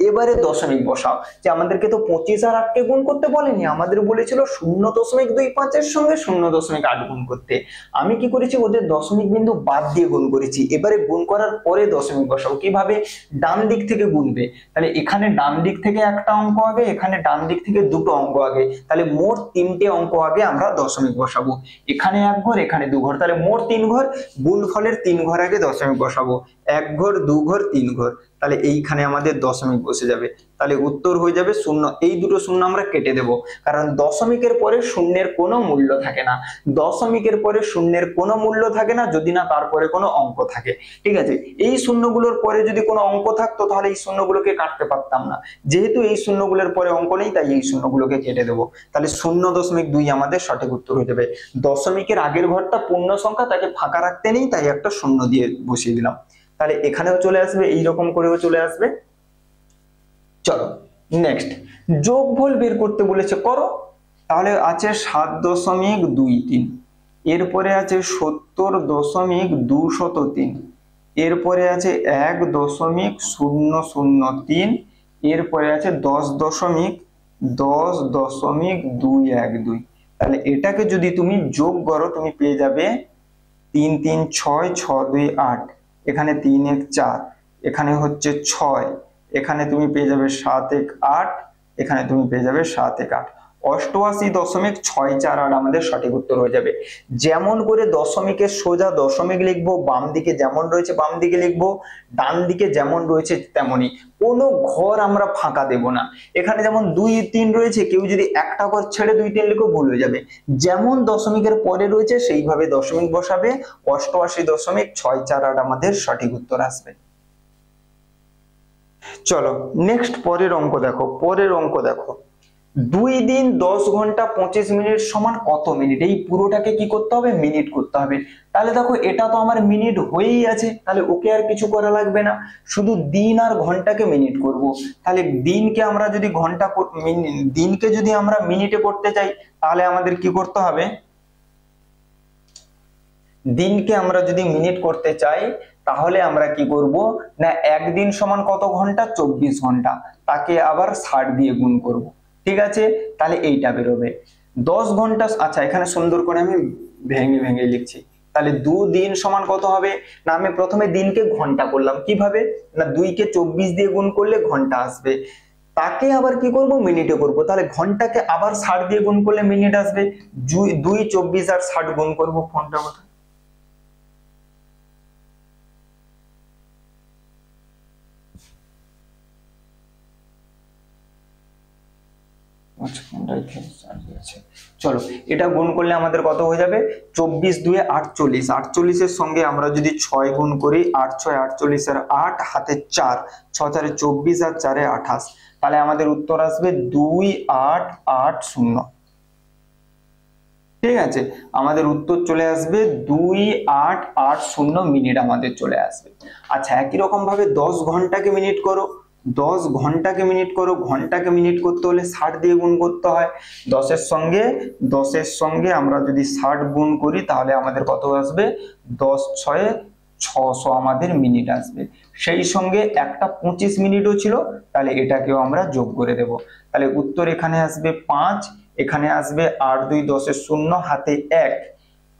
এবারে দশমিক বসাও, যে আমাদেরকে তো 25 আর 8 কে গুণ করতে বলেনি, আমাদের বলেছিল 0.25 এর সঙ্গে 0.8 গুণ করতে। আমি কি করেছি, ওদের দশমিক বিন্দু বাদ দিয়ে গুণ করেছি। এবারে গুণ করার পরে দশমিক বসাও, কিভাবে, ডান দিক থেকে গুনবে, তাহলে এখানে ডান দিক থেকে একটা অঙ্ক আগে, এখানে ডান দিক থেকে দুটো অঙ্ক আগে, তাহলে মোট 3টে অঙ্ক আগে আমরা দশমিক বসাবো। এখানে 1 ঘর, এখানে 2 ঘর, তাহলে মোট 3 ঘর, গুণফলের 3 ঘর আগে দশমিক বসাবো। এক ঘর, দু ঘর, তিন ঘর, তাহলে এইখানে আমাদের দশমিক বসে যাবে। তাহলে উত্তর হয়ে যাবে শূন্য। এই দুটো শূন্য আমরা কেটে দেব, কারণ দশমিকের পরে শূন্যের কোনো মূল্য থাকে না। দশমিকের পরে শূন্যের কোনো মূল্য থাকে না যদি না তারপরে কোনো অঙ্ক থাকে। ঠিক আছে, এই শূন্যগুলোর পরে যদি কোনো অঙ্ক থাকতো তাহলে এই শূন্যগুলোকে কাটতে পারতাম না। যেহেতু এই শূন্যগুলোর পরে অঙ্ক নেই তাই এই শূন্যগুলোকে কেটে দেবো। তাহলে 0.2 আমাদের সঠিক উত্তর হয়ে যাবে। দশমিকের আগের ঘরটা পূর্ণ সংখ্যা, তাকে ফাঁকা রাখতে নেই, তাই একটা শূন্য দিয়ে বসিয়ে দিলাম। তাহলে এখানেও চলে আসবে, এইরকম করেও চলে আসবে। চলো নেক্সট, যোগফল বের করতে বলেছে, করো। তাহলে আছে 7.23, এরপরে আছে 70.203, এরপরে আছে 1.003, এরপরে আছে 10.10.212। তাহলে এটাকে যদি তুমি যোগ করো তুমি পেয়ে যাবে 3 3 6 6 2 8, এখানে 3 1 4, এখানে হচ্ছে 6, এখানে তুমি পেয়ে যাবে 7 1 8, এখানে তুমি পেয়ে যাবে 7 1 8। 88.648 আমাদের সঠিক উত্তর হয়ে যাবে। যেমন করে দশমিকের সোজা দশমিক লিখবো, বাম দিকে যেমন রয়েছে বাম দিকে লিখবো, ডান দিকে যেমন রয়েছে তেমনই, কোনো ঘর আমরা ফাঁকা দেব না। এখানে যেমন 2 3 রয়েছে, কেউ যদি একটা ঘর ছেড়ে 2 3 লিখে ভুল হয়ে যাবে। যেমন দশমিকের পরে রয়েছে সেইভাবে দশমিক বসাবে। 88.648 আমাদের সঠিক উত্তর আসবে। চলো নেক্সট পরের অঙ্ক দেখো। পরের অঙ্ক দেখো, 2 দিন 10 ঘন্টা 25 মিনিট সমান কত মিনিট? এই পুরোটাকে কি করতে হবে? মিনিট করতে হবে। তাহলে দেখো এটা তো আমার মিনিট হয়েই আছে, তাহলে ওকে আর কিছু করা লাগবে না, শুধু দিন আর ঘন্টাকে মিনিট করব। তাহলে দিনকে আমরা যদি দিনকে যদি আমরা মিনিটে করতে চাই তাহলে আমাদের কি করতে হবে? দিনকে আমরা যদি মিনিট করতে চাই তাহলে আমরা কি করব না, একদিন সমান কত ঘন্টা? 24 ঘন্টা, তাকে আবার 60 দিয়ে গুণ করব। ঠিক আছে, তাহলে এইটা বেরোবে 10 ঘন্টা। আচ্ছা এখানে সুন্দর করে আমি ভেঙে ভেঙে লিখছি। তাহলে 2 দিন সমান কত হবে না, আমি প্রথমে দিনকে ঘন্টা করলাম, কিভাবে না 2 কে 24 দিয়ে গুণ করলে ঘন্টা আসবে, তাকে আবার কি করব? মিনিটে করব। তাহলে ঘন্টাকে আবার 60 দিয়ে গুণ করলে মিনিট আসবে। 2 24 আর 60 গুণ করব, ফোনটা কথা। চলো এটা গুণ করলে আমাদের কত হয়ে যাবে? 24 2 48, 48 এর সঙ্গে আমরা যদি 6 গুণ করি, 8 6 48 এর 8, হাতে 4, 6 4 24 আর 4 28, তাহলে আমাদের উত্তর আসবে 2880। ঠিক আছে, আমাদের উত্তর চলে আসবে 2880 মিনিট আমাদের চলে আসবে। আচ্ছা একই রকম ভাবে 10 ঘন্টাকে মিনিট করো। 10 ঘন্টাকে মিনিট করো, ঘন্টাকে মিনিট করতে হলে 60 দিয়ে গুণ করতে হয়। 10 এর সঙ্গে আমরা যদি 60 গুণ করি তাহলে আমাদের কত আসবে? 10 6 600 আমাদের মিনিট আসবে। সেই সঙ্গে একটা 25 মিনিটও ছিল, তাহলে এটাকেও আমরা যোগ করে দেব। তাহলে উত্তর এখানে আসবে 5, এখানে আসবে 8 2 10 0, হাতে 1,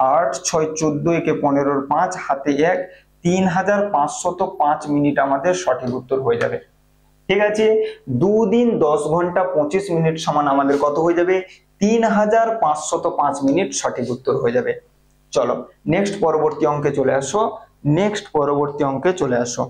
8 6 14, একে 15 5, হাতে 1, 3505 মিনিট আমাদের সঠিক উত্তর হয়ে যাবে। ঠিক আছে, 2 দিন 10 ঘন্টা 25 মিনিট সমান আমাদের কত হয়ে যাবে? 3505 মিনিট সঠিক উত্তর হয়ে যাবে। চলো নেক্সট পরবর্তী অঙ্কে চলে আসো। নেক্সট পরবর্তী অঙ্কে চলে আসো।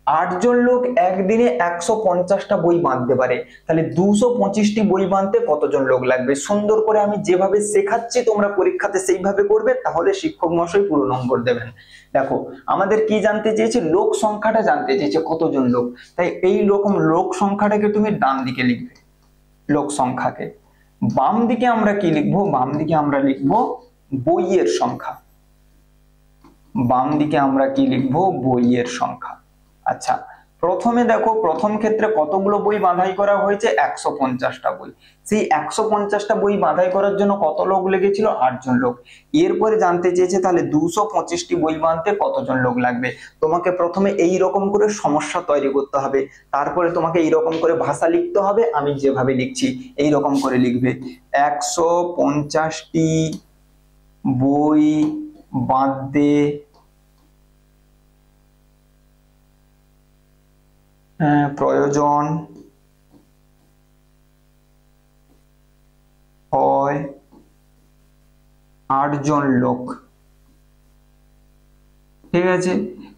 8 জন লোক একদিনে 150টা বই বাঁধতে পারে, তাহলে 225টি বই বাঁধতে কতজন লোক লাগবে? সুন্দর করে আমি যেভাবে শেখাচ্ছি তোমরা পরীক্ষাতে সেইভাবে করবে, তাহলে শিক্ষক মশাই পুরো নম্বর দেবেন। দেখো আমাদের কি জানতে চেয়েছে? লোক সংখ্যাটা জানতে চেয়েছে, কতজন লোক। তাই এই রকম লোক সংখ্যাটাকে তুমি ডান দিকে লিখবে, লোক সংখ্যাকে। বাম দিকে আমরা কি লিখবো? বাম দিকে আমরা লিখবো বইয়ের সংখ্যা। বাম দিকে আমরা কি লিখবো? বইয়ের সংখ্যা। আচ্ছা প্রথমে দেখো, প্রথম ক্ষেত্রে কতগুলো বই বাঁধাই করা হয়েছে? 150টা বই। সেই 150টা বই বাঁধাই করার জন্য কত লোক লেগেছিল? 8 জন লোক। এরপরে জানতে চেয়েছে তাহলে 225টি বই বাঁধতে কতজন লোক লাগবে। তোমাকে প্রথমে এই রকম করে সমস্যা তৈরি করতে হবে, তারপরে তোমাকে এই রকম করে ভাষা লিখতে হবে। আমি যেভাবে লিখছি এই রকম করে লিখবে। 150টি বই বাঁধতে প্রয়োজন হয় 8 জন লোক। ঠিক আছে,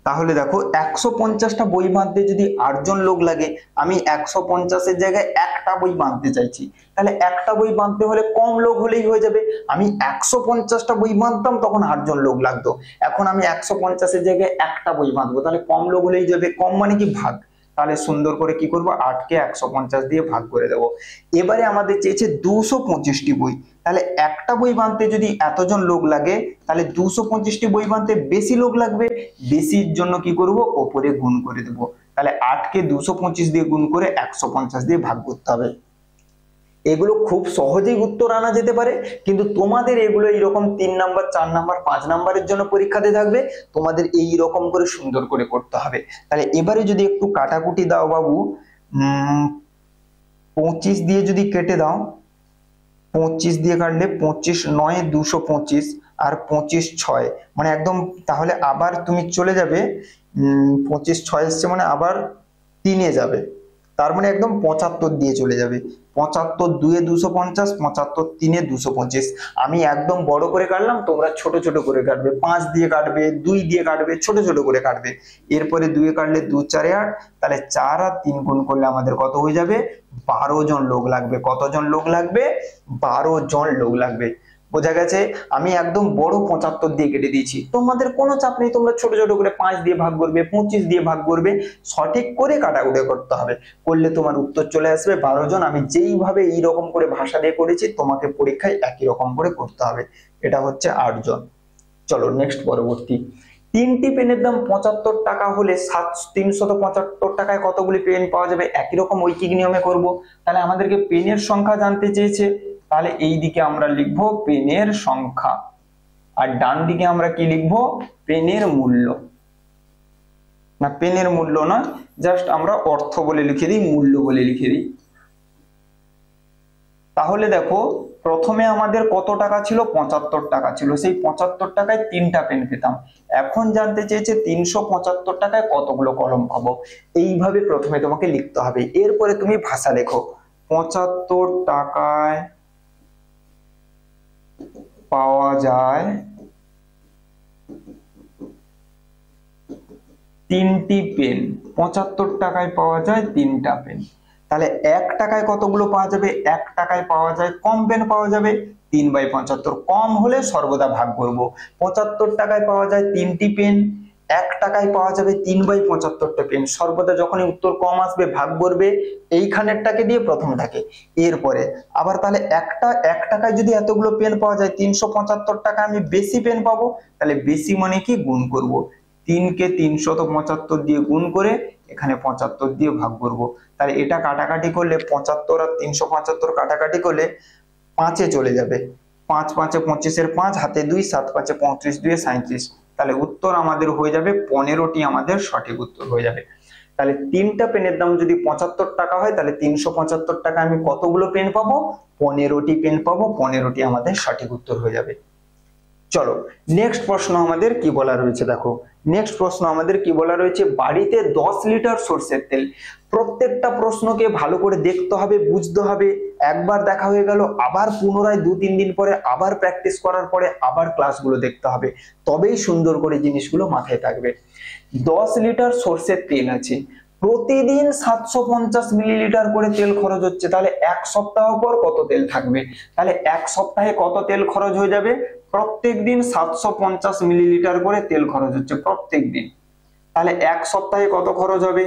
তাহলে দেখো 150টা বই বাঁধতে যদি 8 জন লোক লাগে, আমি 150-এর জায়গায় একটা বই বাঁধতে চাইছি, তাহলে একটা বই বাঁধতে হলে কম লোক হলেই হয়ে যাবে। আমি 150টা বই বাঁধতাম তখন 8 জন লোক লাগতো, এখন আমি 150-এর জায়গায় একটা বই বাঁধবো, তাহলে কম লোক হলেই যাবে। কম মানে কি ভাগ, তাহলে সুন্দর করে কি করব, 8কে 150 দিয়ে ভাগ করে দেব। এবারে আমাদের চেয়েছে 225টি বই, তাহলে একটা বই বাঁধতে যদি এতজন লোক লাগে, তাহলে 225টি বই বাঁধতে বেশি লোক লাগবে, বেশির জন্য কি করব, ওপরে গুণ করে দেব। তাহলে 8কে 225 দিয়ে গুণ করে 150 দিয়ে ভাগ করতে হবে। এগুলো খুব সহজেই উত্তর আনা যেতে পারে, কিন্তু তোমাদের এগুলো এইরকম 3 নাম্বার 4 নাম্বার 5 নাম্বারের জন্য পরীক্ষাতে থাকবে, তোমাদের এই রকম করে সুন্দর করে করতে হবে। তাহলে এবারে যদি একটু কাটাকুটি দাও বাবু, 25 দিয়ে যদি কেটে দাও, 25 দিয়ে কাটলে 25 9 225 আর 25 6, মানে একদম, তাহলে আবার তুমি চলে যাবে, 25 6 এসছে মানে আবার 3-এ যাবে, তার মানে একদম 75 দিয়ে চলে যাবে। 75 2-এ 250, 75 3-এ 225। আমি একদম বড় করে কাটলাম, তোমরা ছোট ছোট করে কাটবে, 5 দিয়ে কাটবে, 2 দিয়ে কাটবে, ছোট ছোট করে কাটবে। এরপরে 2-এ কাটলে 2 4 8, তাহলে 4 আর 3 গুণ করলে আমাদের কত হয়ে যাবে, 12 জন লোক লাগবে। কতজন লোক লাগবে, 12 জন লোক লাগবে। বোঝা গেছে? আমি একদম বড় 75 দিয়ে কেটে দিয়েছি, তোমাদের কোনো চাপ নেই, তোমরা ছোট ছোট করে 5 দিয়ে ভাগ করবে, 25 দিয়ে ভাগ করবে, সঠিক করে কাটাকুটি করতে হবে, করলে তোমার উত্তর চলে আসবে 12 জন। আমি যেইভাবে এইরকম করে ভাষা দিয়ে করেছি, তোমাকে পরীক্ষায় একই রকম করে করতে হবে। এটা হচ্ছে 8 জন। চলো নেক্সট, পরবর্তী। 3টি পেনের দাম 75 টাকা হলে 375 টাকায় কতগুলি পেন পাওয়া যাবে? একই রকম ঐকিক নিয়মে করব। তাহলে আমাদেরকে পেনের সংখ্যা জানতে চেয়েছে, তাহলে এই দিকে আমরা লিখবো পেনের সংখ্যা, আর ডান দিকে আমরা কি লিখবো, পেনের মূল্য। না, পেনের মূল্য না, জাস্ট আমরা অর্থ বলে লিখে দিই, মূল্য বলে লিখে দিই। তাহলে দেখো, প্রথমে আমাদের কত টাকা ছিল, 75 টাকা ছিল, সেই 75 টাকায় 3টা পেন পেতাম। এখন জানতে চেয়েছে 375 টাকায় কতগুলো কলম পাবো। এইভাবে প্রথমে তোমাকে লিখতে হবে, এরপরে তুমি ভাষা লেখো। 75 টাকায় পাওয়া যায় 3টি পেন, 75 টাকায় পাওয়া যায় 3টা পেন। তাহলে 1 টাকায় কতগুলো পাওয়া যাবে, 1 টাকায় পাওয়া যায় কম পেন পাওয়া যাবে, 3/75। কম হলে সর্বদা ভাগ করব। 75 টাকায় পাওয়া যায় 3টি পেন, 1 টাকায় পাওয়া যাবে 3/75টা পেন। সর্বদা যখনই উত্তর কম আসবে ভাগ করবে এইখানেরটাকে দিয়ে প্রথমটাকে। এরপরে আবার তাহলে 1 টাকায় যদি এতগুলো পেন পাওয়া যায়, 375 টাকা আমি বেশি পেন পাবো, তাহলে বেশি মানে কি, গুণ করব। 3কে 375 দিয়ে গুণ করে এখানে 75 দিয়ে ভাগ করব। তাহলে এটা কাটাকাটি করলে 75 আর 375 কাটাকাটি করলে 5-এ চলে যাবে। 5 5-এ 25-এর 5, হাতে 2, 7 5-এ 35, 2-এ 37। তাহলে উত্তর আমাদের হয়ে যাবে 15টি, আমাদের সঠিক উত্তর হয়ে যাবে। তাহলে 3টা পেনের দাম যদি 75 টাকা হয়, তাহলে 375 টাকা আমি কতগুলো পেন পাবো, 15টি পেন পাবো। 15টি আমাদের সঠিক উত্তর হয়ে যাবে। চলো নেক্সট প্রশ্ন আমাদের কি বলা রয়েছে, দেখো নেক্সট প্রশ্ন আমাদের কি বলা রয়েছে, বাড়িতে 10 লিটার সরষের তেল। প্রত্যেকটা প্রশ্নকে ভালো করে দেখতে হবে, বুঝতে হবে। একবার দেখা হয়ে গেল, আবার পুনরায় 2-3 দিন পরে আবার প্র্যাকটিস করার পরে আবার ক্লাসগুলো দেখতে হবে, তবেই সুন্দর করে জিনিসগুলো মাথায় থাকবে। 10 লিটার সরষের তেল আছে, প্রতিদিন 750 মিলিলিটার করে তেল খরচ হচ্ছে, তাহলে 1 সপ্তাহ পর কত তেল থাকবে? তাহলে 1 সপ্তাহে কত তেল খরচ হয়ে যাবে, প্রত্যেকদিন 750 মিলিলিটার করে তেল খরচ হচ্ছে প্রত্যেক দিন। তাহলে 1 সপ্তাহে কত খরচ হবে,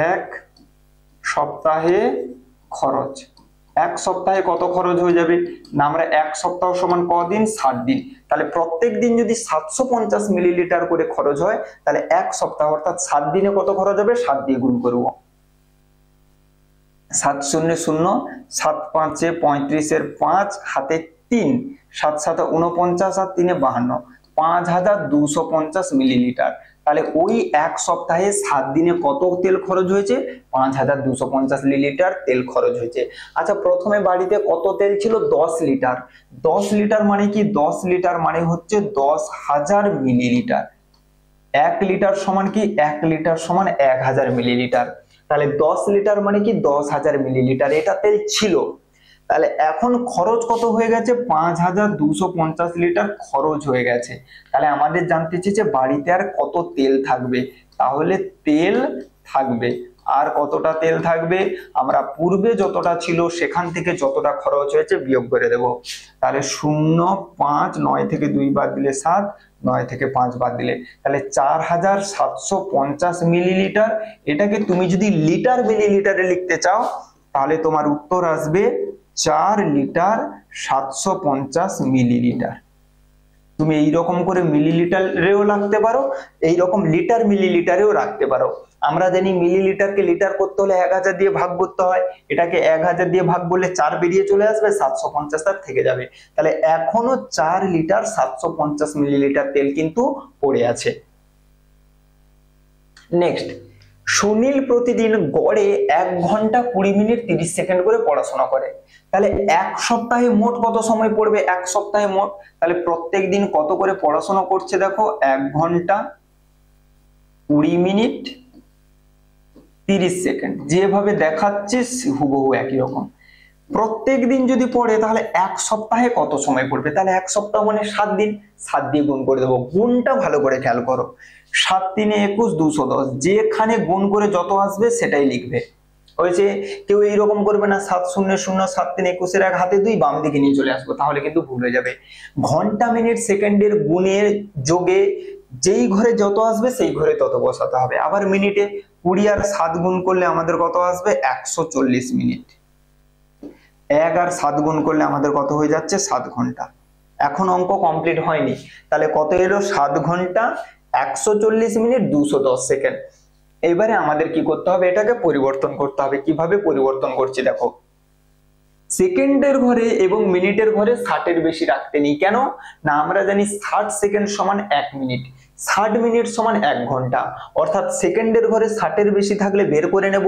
1 সপ্তাহে খরচ, 1 সপ্তাহে কত খরচ হয়ে যাবে না, আমরা 1 সপ্তাহ সমান কদিন, 60 দিন। তাহলে প্রত্যেক দিন যদি 750 মিলিলিটার করে খরচ হয়, তাহলে 1 সপ্তাহ অর্থাৎ 7 দিনে কত খরচ হবে, 7 দিয়ে গুণ করব। 7 0 0, 7 5-এ 35-এর 5, হাতে 3, 7 7 49 আর 3 52, 5250 মিলিলিটার। তাহলে ওই 1 সপ্তাহে 7 দিনে কত তেল খরচ হয়েছে, 5250 মিলিলিটার তেল খরচ হয়েছে। আচ্ছা, প্রথমে বাড়িতে কত তেল ছিল, 10 লিটার। 10 লিটার মানে কি, 10 লিটার মানে হচ্ছে 10,000 মিলিলিটার। 1 লিটার সমান কি, 1 লিটার সমান 1000 মিলিলিটার। তাহলে 10 লিটার মানে কি 10,000 মিলিলিটার এটা তেল ছিল। তাহলে এখন খরচ কত হয়ে গেছে, 5250 লিটার খরচ হয়ে গেছে। তাহলে আমাদের জানতে চেয়েছে বাড়িতে আর কত তেল থাকবে, তাহলে তেল থাকবে আর কতটা তেল থাকবে, আমরা পূর্বে যতটা ছিল সেখান থেকে যতটা খরচ হয়েছে বিয়োগ করে দেব। তাহলে 0.5, 9 থেকে 2 বাদ দিলে 7, 9 থেকে 5 বাদ দিলে, তাহলে 4750 মিলিলিটার। এটাকে তুমি যদি লিটার মিলিলিটারে লিখতে চাও তাহলে তোমার উত্তর আসবে 4 লিটার 750 মিলিলিটার। তুমি এইরকম করে মিলিলিটারেও রাখতে পারো, এইরকম লিটার মিলিলিটারেও রাখতে পারো। আমরা জানি মিলিলিটারকে লিটার করতে হলে 1000 দিয়ে ভাগ করতে হয়, এটাকে 1000 দিয়ে ভাগ করলে 4 বেরিয়ে চলে আসবে, 750 তার থেকে যাবে। তাহলে এখনো 4 লিটার 750 মিলিলিটার তেল কিন্তু পড়ে আছে। নেক্সট, সুনীল প্রতিদিন গড়ে 1 ঘন্টা 20 মিনিট 30 সেকেন্ড করে পড়াশোনা করে। তাহলে এক সপ্তাহে মোট কত সময় পড়বে, এক সপ্তাহে মোট, তাহলে প্রত্যেক দিন কত করে পড়াশোনা করছে দেখো, 1 ঘন্টা 20 মিনিট 30 সেকেন্ড, যেভাবে দেখাচ্ছে হুবহু একই রকম। প্রত্যেক দিন যদি পড়ে তাহলে এক সপ্তাহে কত সময় পড়বে, তাহলে এক সপ্তাহ মানে 7 দিন, 7 দিয়ে গুণ করে দেবো। গুণটা ভালো করে খেয়াল করো, 7 3 21 210, যেখানে গুণ করে যত আসবে সেটাই লিখবে। হয়েছে, কেউ এইরকম করবে না 7 0 0 7 3 21 এক হাতে 2 বাম দিকে নিয়ে চলে আসবো, তাহলে কিন্তু ভুল হয়ে যাবে। ঘন্টা মিনিট সেকেন্ডের গুণের যোগে যেই ঘরে যত আসবে সেই ঘরে তত বসাতে হবে। আবার মিনিটে 20 আর 7 গুণ করলে আমাদের কত আসবে, 140 মিনিট। 1 আর 7 গুণ করলে আমাদের কত হয়ে যাচ্ছে, 7 ঘন্টা। এখন অঙ্ক কমপ্লিট হয়নি, তাহলে কত এলো, 7 ঘন্টা 140 মিনিট 210 সেকেন্ড। এবারে আমাদের কি করতে হবে, এটাকে পরিবর্তন করতে হবে। কিভাবে পরিবর্তন করছি দেখো, সেকেন্ডের ঘরে এবং মিনিটের ঘরে 60 এর বেশি রাখতে নেই। কেন না, আমরা জানি 60 সেকেন্ড সমান 1 মিনিট, 60 মিনিট সমান 1 ঘন্টা। অর্থাৎ সেকেন্ডের ঘরে 60 এর বেশি থাকলে বের করে নেব,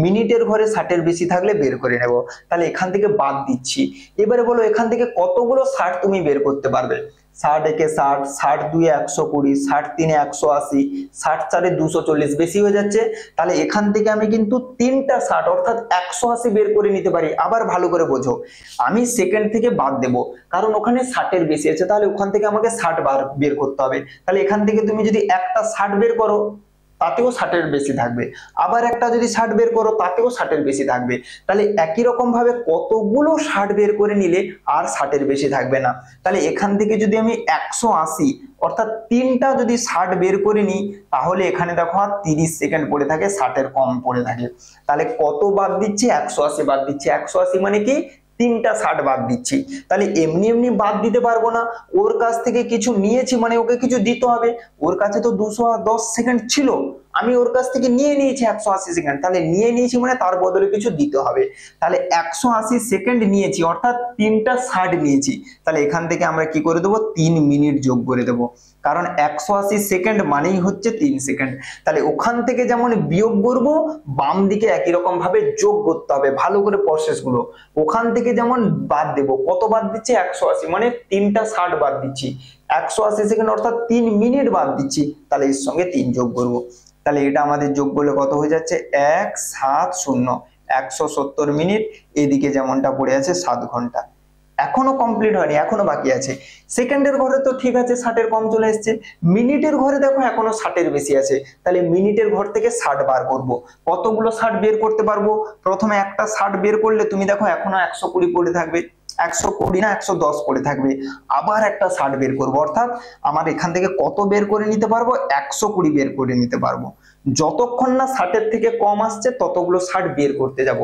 মিনিটের ঘরে 60 এর বেশি থাকলে বের করে নেব। তাহলে এখান থেকে বাদ দিচ্ছি। এবারে বলো এখান থেকে কতগুলো 60 তুমি বের করতে পারবে। 60 একে 60, 60 2 120, 60 3 180, 60 4 240, বেশি হয়ে যাচ্ছে। তাহলে এখান থেকে আমি কিন্তু 3টা 60 অর্থাৎ 180 বের করে নিতে পারি। আবার ভালো করে বোঝো, আমি সেকেন্ড থেকে বাদ দেব কারণ ওখানে 60 এর বেশি আছে, তাহলে ওখান থেকে আমাকে 60 বার বের করতে হবে। তাহলে এখান থেকে তুমি যদি একটা 60 বের করো তাতেও 60 এর বেশি থাকবে, আবার একটা যদি 60 বের করো তাতেও 60 এর বেশি থাকবে। তাহলে একই রকম ভাবে কতগুলো 60 বের করে নিলে আর 60 এর বেশি থাকবে না। তাহলে এখান থেকে যদি আমি 180 অর্থাৎ 3টা যদি 60 বের করে নিই তাহলে এখানে দেখো আর 30 সেকেন্ড পড়ে থাকে, 60 এর কম পড়ে থাকে। তাহলে কত বাদ দিচ্ছি, 180 বাদ দিচ্ছি। 180 মানে কি, 3টা 60 বাদ দিচ্ছি। তাহলে এমনি এমনি বাদ দিতে পারবো না, ওর কাছ থেকে কিছু নিয়েছি মানে ওকে কিছু দিতে হবে। ওর কাছে তো 210 সেকেন্ড ছিল, আমি ওর কাছ থেকে নিয়ে নিয়েছি 180 সেকেন্ড, তাহলে নিয়ে নিয়েছি মানে তার বদলে কিছু দিতে হবে। তাহলে 180 সেকেন্ড নিয়েছি অর্থাৎ 3টা 60 নিয়েছি। তাহলে এখান থেকে আমরা কি করে দেবো, 3 মিনিট যোগ করে দেবো, কারণ 180 সেকেন্ড মানেই হচ্ছে 3 সেকেন্ড। তাহলে ওখান থেকে যেমন বিয়োগ করব, বাম দিকে একই রকম ভাবে যোগ করতে হবে। ভালো করে প্রসেস গুলো, ওখান থেকে যেমন বাদ দেব, কত বাদ দিচ্ছি, 180 মানে 3টা 60 বাদ দিচ্ছি, 180 সেকেন্ড অর্থাৎ 3 মিনিট বাদ দিচ্ছি। তাহলে এর সঙ্গে 3 যোগ করব। তাহলে এটা আমাদের যোগ করলে কত হয়ে যাচ্ছে, 170, 170 মিনিট। এদিকে যেমনটা পড়ে আছে 7 ঘন্টা। এখনো কমপ্লিট হয়নি, এখনো বাকি আছে। সেকেন্ডের ঘরে তো ঠিক আছে 60 এর কম চলে এসেছে, মিনিটের ঘরে দেখো এখনো 60 এর বেশি আছে। তাহলে মিনিটের ঘর থেকে 60 বার করব। কতগুলো 60 বের করতে পারবো, প্রথমে একটা 60 বের করলে তুমি দেখো এখনো 120 পড়ে থাকবে, 120 না 110 পড়ে থাকবে। আবার একটা 60 বের করবো, অর্থাৎ আমার এখান থেকে কত বের করে নিতে পারবো, 120 বের করে নিতে পারবো। যতক্ষণ না 60 এর থেকে কম আসছে ততগুলো 60 বের করতে যাব।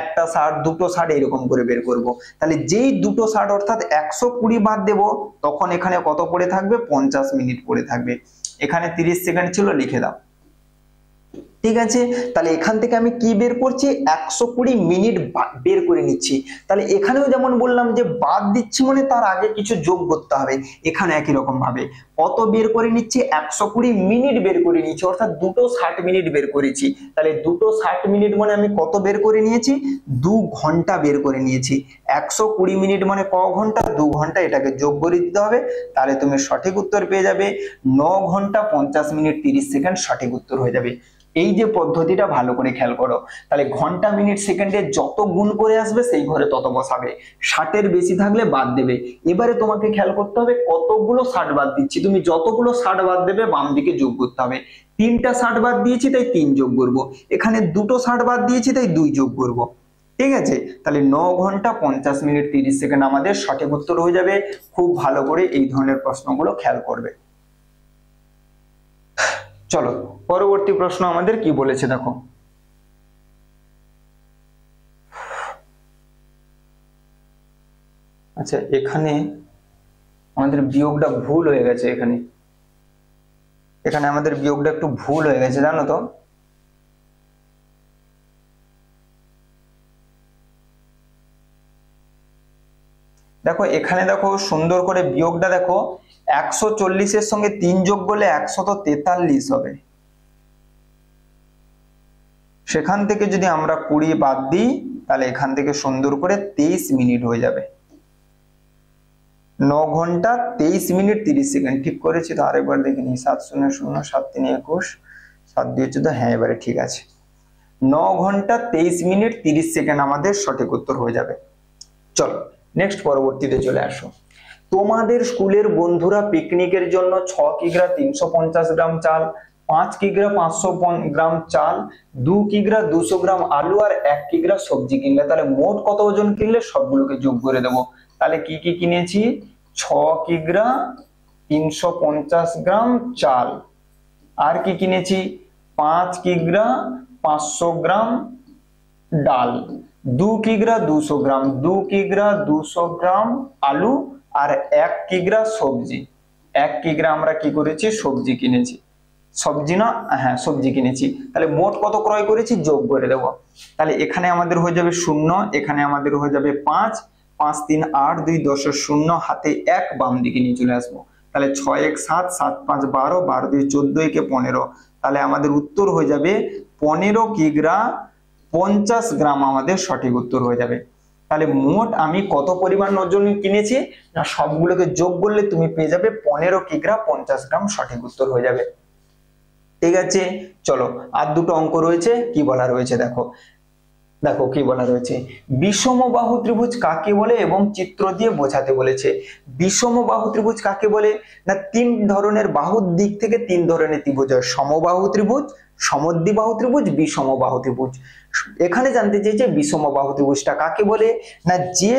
একটা 60, দুটো 60 এরকম করে বের করব। তাহলে যেই দুটো 60 অর্থাৎ 120 বাদ দেব, তখন এখানে কত পড়ে থাকবে, 50 মিনিট পড়ে থাকবে। এখানে 30 সেকেন্ড ছিল, লিখে দাও। ঠিক আছে, তাহলে এখান থেকে আমি কি বের করছি, 120 মিনিট বের করে নিচ্ছি। তাহলে এখানেও যেমন বললাম যে বাদ দিচ্ছি মানে তার আগে কিছু যোগ করতে হবে, এখানে একই রকম ভাবে কত বের করে নিচ্ছি, 120 মিনিট বের করে নিচ্ছি, অর্থাৎ দুটো 60 মিনিট বের করেছি। তাহলে দুটো 60 মিনিট মানে আমি কত বের করে নিয়েছি, 2 ঘন্টা বের করে নিয়েছি। 120 মিনিট মানে ক ঘন্টা, 2 ঘন্টা, এটাকে যোগ করে দিতে হবে। তাহলে তুমি সঠিক উত্তর পেয়ে যাবে, 9 ঘন্টা 50 মিনিট 30 সেকেন্ড সঠিক উত্তর হয়ে যাবে। এই যে পদ্ধতিটা ভালো করে খেয়াল করো, তাহলে ঘন্টা মিনিট সেকেন্ডে যত গুণ করে আসবে সেই ঘরে তত বসাবে, 60-এর বেশি থাকলে বাদ দেবে। এবারে তোমাকে খেয়াল করতে হবে কতগুলো 60 বাদ দিচ্ছি, তুমি যতগুলো 60 বাদ দেবে বাম দিকে যোগ করতে হবে। 3টা 60 বাদ দিয়েছি তাই 3 যোগ করব, এখানে 2টো 60 বাদ দিয়েছি তাই 2 যোগ করব। ঠিক আছে, তাহলে 9 ঘন্টা 50 মিনিট 30 সেকেন্ড আমাদের সঠিক উত্তর হয়ে যাবে। খুব ভালো করে এই ধরনের প্রশ্নগুলো খেয়াল করবে। চলো পরবর্তী প্রশ্ন আমাদের কি বলেছে দেখো। আচ্ছা, এখানে আমাদের বিয়োগটা ভুল হয়ে গেছে, এখানে আমাদের বিয়োগটা একটু ভুল হয়ে গেছে জানো তো। দেখো এখানে দেখো সুন্দর করে বিয়োগটা দেখো, 140-এর সঙ্গে 3 যোগ করলে 143 হবে, সেখান থেকে যদি আমরা 20 বাদ দিই তাহলে এখান থেকে সুন্দর করে 23 মিনিট হয়ে যাবে। 9 ঘন্টা 23 মিনিট 30 সেকেন্ড ঠিক করেছি তো? আরেকবার দেখে নিই, 7 0 0 7 3 21 7 2 14, হ্যাঁ এবারে ঠিক আছে। 9 ঘন্টা 23 মিনিট 30 সেকেন্ড আমাদের সঠিক উত্তর হয়ে যাবে। চলো নেক্সট পরবর্তীতে চলে আসো। তোমাদের স্কুলের বন্ধুরা পিকনিকের জন্য 6 কিগ্রা 350 গ্রাম চাল, 5 কিগ্রা 500 গ্রাম চাল, 2 কিগ্রা 200 গ্রাম আলু আর 1 কিগ্রা সবজি কিনলে, তাহলে মোট কত ওজন কিনলে সবগুলোকে যোগ করে দেবো। তাহলে কি কি কিনেছি? 6 কিগ্রা 350 গ্রাম চাল, আর কি কিনেছি? 5 কিগ্রা 500 গ্রাম ডাল, 2 কিগ্রা 200 গ্রাম, 2 কিগ্রা 200 গ্রাম আলু আর 1 কিগ্রা সবজি। 1 কিগ্রা আমরা কি করেছি? সবজি কিনেছি, সবজি না, হ্যাঁ সবজি কিনেছি। তাহলে মোট কত ক্রয় করেছি যোগ করে দেবো। তাহলে এখানে আমাদের হয়ে যাবে 0, এখানে আমাদের হয়ে যাবে 5, 5 3 8 2 10 0, হাতে 1 বাম দিকে নিয়ে চলে আসবো। তাহলে 6 1 7 7 5 12 12 2 14 1 15, তাহলে আমাদের উত্তর হয়ে যাবে 15 কিগ্রা 50 গ্রাম আমাদের সঠিক উত্তর হয়ে যাবে। তাহলে মোট আমি কত পরিমাণ ওজন কিনেছি না সবগুলোকে যোগ করলে তুমি পেয়ে যাবে 15 কিগ্রা 50 গ্রাম সঠিক উত্তর হয়ে যাবে। ঠিক আছে, চলো আর দুটো অঙ্ক রয়েছে, কি বলা রয়েছে দেখো। দেখো কি বলা রয়েছে, বিষমবাহু ত্রিভুজ কাকে বলে এবং চিত্র দিয়ে বোঝাতে বলেছে। বিষমবাহু ত্রিভুজ কাকে বলে না, 3 ধরনের বাহুর দিক থেকে 3 ধরনের ত্রিভুজ হয়, সমবাহু ত্রিভুজ, সমদ্বিবাহু ত্রিভুজ, বিষমবাহু ত্রিভুজ। এখানে জানতে চেয়েছে বিষমবাহু ত্রিভুজটা কাকে বলে না, যে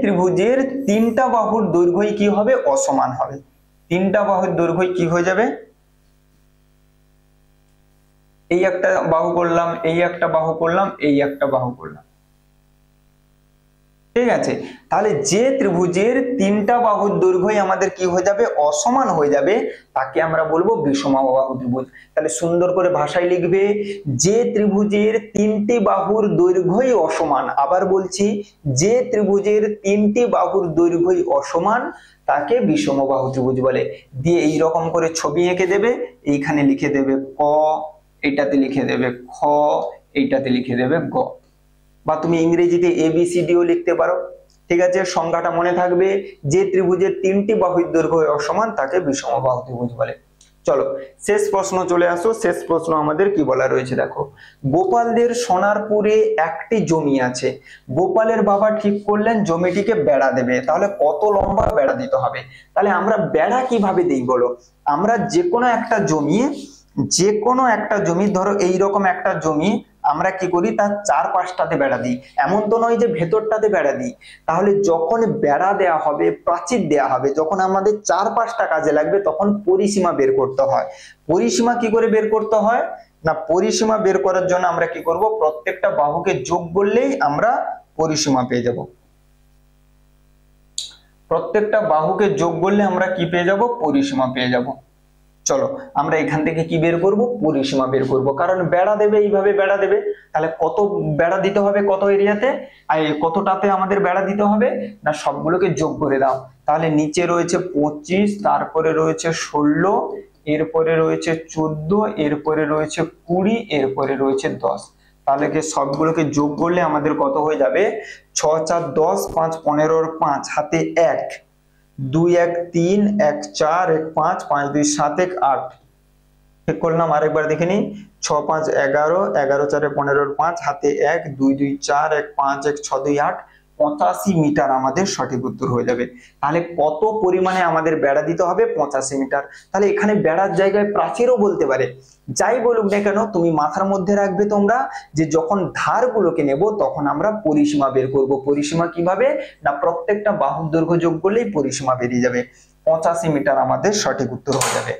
ত্রিভুজের 3টা বাহুর দৈর্ঘ্যই কি হবে? অসমান হবে। 3টা বাহুর দৈর্ঘ্য কি হয়ে যাবে? এই একটা বাহু করলাম, এই একটা বাহু করলাম, এই একটা বাহু করলাম। ঠিক আছে, তাহলে যে ত্রিভুজের 3টা বাহুর দৈর্ঘ্যই আমাদের কি হয়ে যাবে? অসমান হয়ে যাবে, তাকে আমরা বলবো বিষমবাহু ত্রিভুজ। তাহলে সুন্দর করে ভাষায় লিখবে, যে ত্রিভুজের 3টি বাহুর দৈর্ঘ্যই অসমান, আবার বলছি যে ত্রিভুজের 3টি বাহুর দৈর্ঘ্যই অসমান তাকে বিষমবাহু ত্রিভুজ বলে। দিয়ে এই রকম করে ছবি এঁকে দেবে, এইখানে লিখে দেবে ক, এইটাতে লিখে দেবে খ, এইটাতে লিখে দেবে গ, বা তুমি ইংরেজিতে ABCDও লিখতে পারো। ঠিক আছে, সংজ্ঞাটা মনে থাকবে, যে ত্রিভুজের 3টি বাহুর দৈর্ঘ্য অসমান তাকে বিষমবাহু ত্রিভুজ বলে। চলো শেষ প্রশ্ন চলে আসো। শেষ প্রশ্ন আমাদের কি বলা রয়েছে দেখো, গোপালদের সোনারপুরে একটি জমি আছে, গোপালের বাবা ঠিক করলেন জমিটিকে বেড়া দেবে, তাহলে কত লম্বা বেড়া দিতে হবে? তাহলে আমরা বেড়া কিভাবে দেই বলো, আমরা যে কোনো একটা জমি ধরো এইরকম একটা জমি, আমরা কি করি তার 4-5টাতে বেড়া দিই, এমন তো নয় যে ভেতরটাতে বেড়া দিই। তাহলে যখন বেড়া দেয়া হবে, প্রাচীর দেয়া হবে, যখন আমাদের 4-5টা কাজে লাগবে তখন পরিসীমা বের করতে হয়। পরিসীমা কি করে বের করতে হয় না, পরিসীমা বের করার জন্য আমরা কি করব, প্রত্যেকটা বাহুকে যোগ করলেই আমরা পরিসীমা পেয়ে যাব। প্রত্যেকটা বাহুকে যোগ করলে আমরা কি পেয়ে যাব? পরিসীমা পেয়ে যাব। চলো আমরা এখান থেকে কি বের করব? পরিসীমা বের করব, কারণ বেড়া দেবে, এইভাবে বেড়া দেবে, তাহলে কত বেড়া দিতে হবে, কত এরিয়াতে, আর কতটাতে আমাদের বেড়া দিতে হবে না সবগুলোকে যোগ করে দাও। তাহলে নিচে রয়েছে 25, তারপরে রয়েছে 16, এরপরে রয়েছে 14, এরপরে রয়েছে 20, এরপরে রয়েছে 10। তাহলে কি সবগুলোকে যোগ করলে আমাদের কত হয়ে যাবে? 6 4 10, 5 15, 5 হাতে 1, 2 1 3, 1 4, 1 5, 5 2 7, 1 8, ঠিক করলাম, আরেকবার দেখে নিই। 6 5 11, 11 4 15 5, হাতে 1, 2 2 4, 1 5 1 6 2 8, 85 মিটার আমাদের সঠিক উত্তর হয়ে যাবে। তাহলে কত পরিমাণে আমাদের বেড়া দিতে হবে? 85 মিটার। তাহলে এখানে বেড়ার জায়গায় প্রাচীরও বলতে পারে। যাই বলুক না কেন, তুমি মাথার মধ্যে রাখবে তোমরা যে যখন ধারগুলোকে নেব তখন আমরা পরিসীমা বের করব। পরিসীমা কিভাবে? না, প্রত্যেকটা বাহুর দৈর্ঘ্য যোগ করলেই পরিসীমা বেরিয়ে যাবে। 85 মিটার আমাদের সঠিক উত্তর হয়ে যাবে।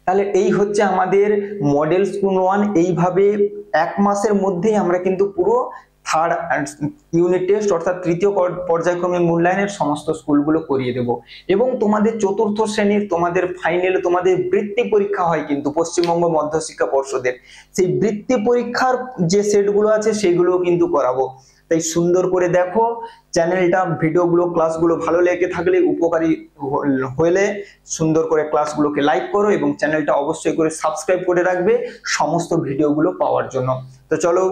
তাহলে এই হচ্ছে আমাদের মডেল স্কুল 1। এইভাবে এক মাসের মধ্যেই আমরা কিন্তু পুরো থার্ড ইউনিট টেস্ট অর্থাৎ তৃতীয় পর্যায়ক্রমিক মূল্যায়নের সমস্ত স্কুলগুলো করিয়ে দেব। এবং তোমাদের চতুর্থ শ্রেণীর তোমাদের ফাইনালে তোমাদের বৃত্তি পরীক্ষা হয় কিন্তু পশ্চিমবঙ্গ মধ্যশিক্ষা পর্ষদের। সেই বৃত্তি পরীক্ষার যে সেটগুলো আছে সেগুলো কিন্তু করাবো। তাই সুন্দর করে দেখো চ্যানেলটা, ভিডিওগুলো, ক্লাসগুলো ভালো লেগে থাকলে, উপকারী হলে সুন্দর করে ক্লাসগুলোকে লাইক করো এবং চ্যানেলটা অবশ্যই করে সাবস্ক্রাইব করে রাখবে সমস্ত ভিডিওগুলো পাওয়ার জন্য। তো চলো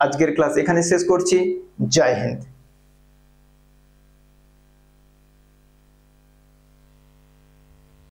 আজকের ক্লাস এখানে শেষ করছি। জয় হিন্দ।